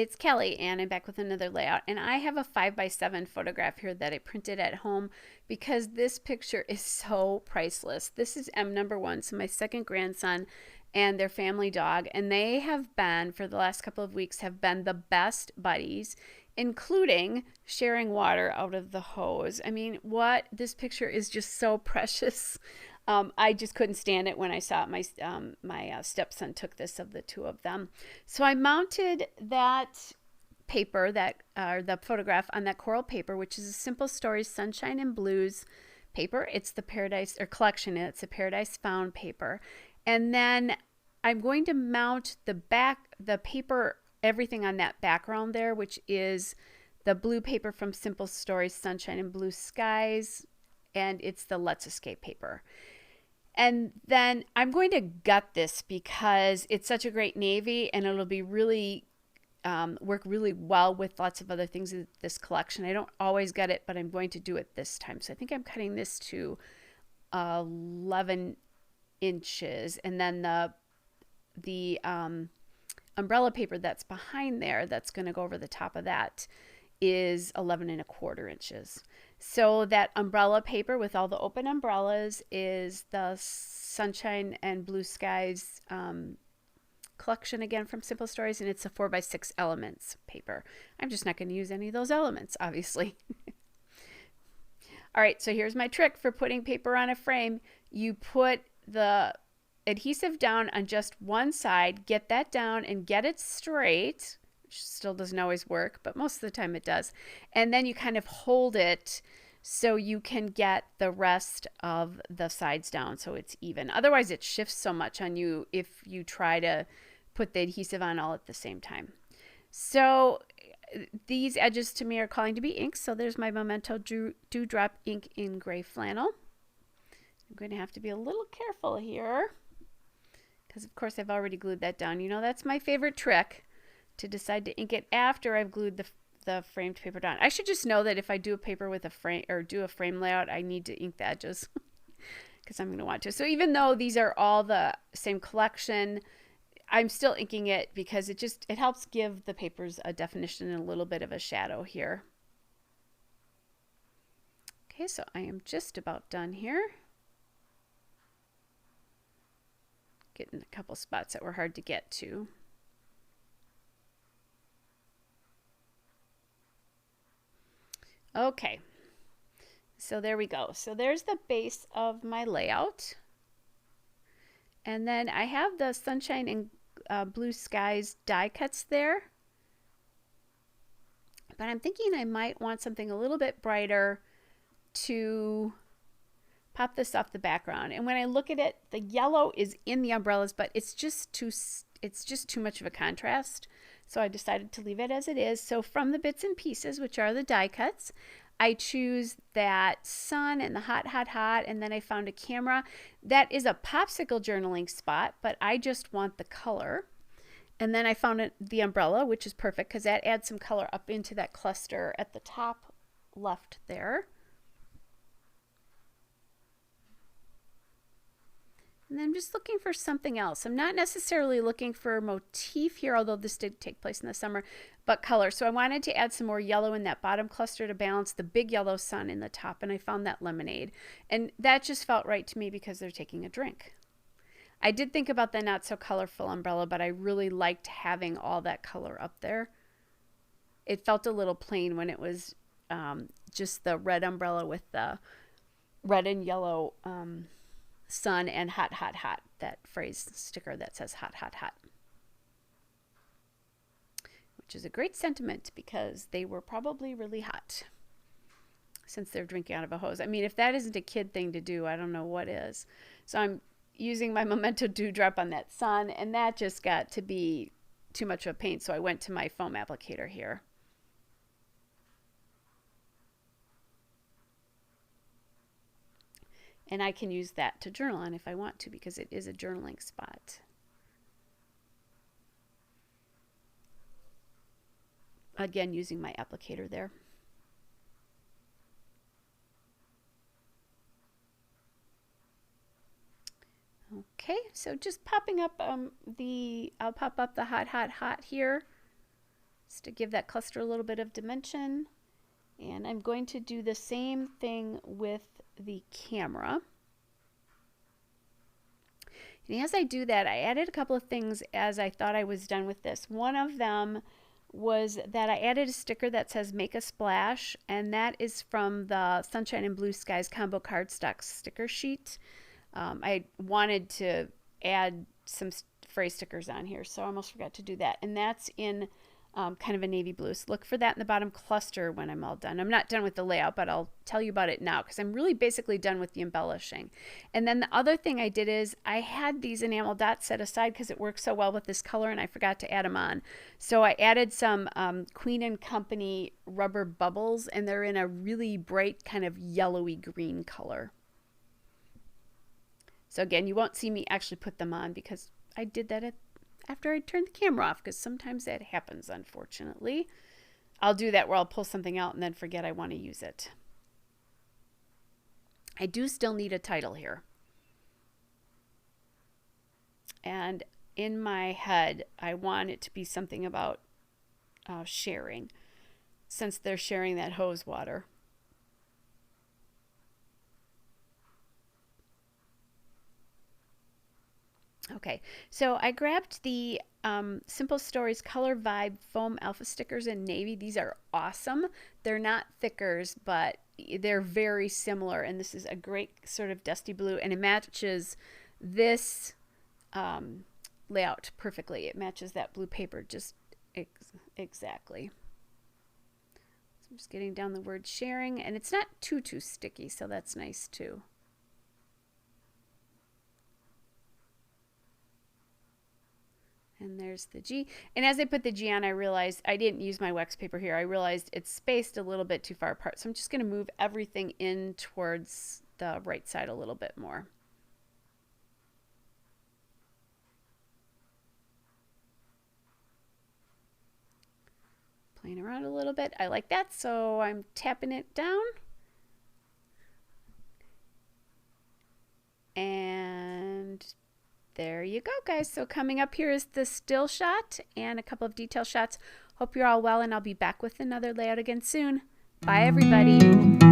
it's Kelly, and I'm back with another layout. And I have a 5x7 photograph here that I printed at home because this picture is so priceless. This is M number one, so my second grandson and their family dog, and they have been, for the last couple of weeks, have been the best buddies, including sharing water out of the hose. I mean, what this picture is just so precious. I just couldn't stand it when I saw it. My stepson took this of the two of them. So I mounted that paper, the photograph on that coral paper, which is a Simple Stories Sunshine and Blues paper. It's the Paradise or collection, and it's a Paradise Found paper. And then I'm going to mount the paper, everything on that background there, which is the blue paper from Simple Stories Sunshine and Blue Skies, and it's the Let's Escape paper. And then I'm going to gut this because it's such a great navy, and it'll be really work really well with lots of other things in this collection. I don't always gut it, but I'm going to do it this time. So I think I'm cutting this to 11 inches, and then the umbrella paper that's behind there, that's going to go over the top of that, is 11 1/4 inches. So that umbrella paper with all the open umbrellas is the Sunshine and Blue Skies collection again from Simple Stories, and it's a 4x6 elements paper. I'm just not going to use any of those elements, obviously. All right, so here's my trick for putting paper on a frame. You put the adhesive down on just one side, get that down and get it straight, which still doesn't always work, but most of the time it does. And then you kind of hold it so you can get the rest of the sides down so it's even. Otherwise, it shifts so much on you if you try to put the adhesive on all at the same time. So these edges to me are calling to be ink. So there's my Memento Dewdrop ink in gray flannel. I'm going to have to be a little careful here because, of course, I've already glued that down. You know, that's my favorite trick, to decide to ink it after I've glued the framed paper down. I should just know that if I do a paper with a frame or do a frame layout, I need to ink the edges because I'm going to want to. So even though these are all the same collection, I'm still inking it because it helps give the papers a definition and a little bit of a shadow here. Okay, so I am just about done here. Getting a couple spots that were hard to get to. Okay, so there we go. So there's the base of my layout. And then I have the Sunshine and Blue Skies die cuts there. But I'm thinking I might want something a little bit brighter to pop this off the background. And when I look at it, the yellow is in the umbrellas, but it's just too much of a contrast. So I decided to leave it as it is. So from the bits and pieces, which are the die cuts, I choose that sun and the hot, hot, hot, and then I found a camera. That is a popsicle journaling spot, but I just want the color. And then I found the umbrella, which is perfect because that adds some color up into that cluster at the top left there. And then I'm just looking for something else. I'm not necessarily looking for a motif here, although this did take place in the summer, but color. So I wanted to add some more yellow in that bottom cluster to balance the big yellow sun in the top, and I found that lemonade. And that just felt right to me because they're taking a drink. I did think about the not so colorful umbrella, but I really liked having all that color up there. It felt a little plain when it was just the red umbrella with the red and yellow sun and hot, hot, hot, that phrase sticker that says hot, hot, hot, which is a great sentiment because they were probably really hot since they're drinking out of a hose. I mean, if that isn't a kid thing to do, I don't know what is. So I'm using my Memento Dewdrop on that sun, and that just got to be too much of a pain, so I went to my foam applicator here. And I can use that to journal on if I want to because it is a journaling spot. Again, using my applicator there. Okay, so just popping up I'll pop up the hot, hot, hot here just to give that cluster a little bit of dimension. And I'm going to do the same thing with the camera. And as I do that, I added a couple of things as I thought I was done with this. One of them was that I added a sticker that says Make a Splash, and that is from the Sunshine and Blue Skies combo cardstock sticker sheet. I wanted to add some phrase stickers on here, so I almost forgot to do that. And that's in kind of a navy blue. So look for that in the bottom cluster when I'm all done. I'm not done with the layout, but I'll tell you about it now because I'm really basically done with the embellishing. And then the other thing I did is I had these enamel dots set aside because it works so well with this color, and I forgot to add them on. So I added some Queen & Company rubber bubbles, and they're in a really bright kind of yellowy green color. So again, you won't see me actually put them on because I did that after I turned the camera off, because sometimes that happens, unfortunately. I'll do that where I'll pull something out and then forget I want to use it. I do still need a title here. And in my head, I want it to be something about sharing, since they're sharing that hose water. Okay, so I grabbed the Simple Stories Color Vibe Foam Alpha stickers in navy. These are awesome. They're not thickers, but they're very similar, and this is a great sort of dusty blue, and it matches this layout perfectly. It matches that blue paper just exactly. So I'm just getting down the word sharing, and it's not too sticky, so that's nice too. And there's the G. And as I put the G on, I realized I didn't use my wax paper here. I realized it's spaced a little bit too far apart. So I'm just going to move everything in towards the right side a little bit more. Playing around a little bit. I like that, so I'm tapping it down. And there you go, guys. So coming up here is the still shot and a couple of detail shots. Hope you're all well, and I'll be back with another layout again soon. Bye, everybody.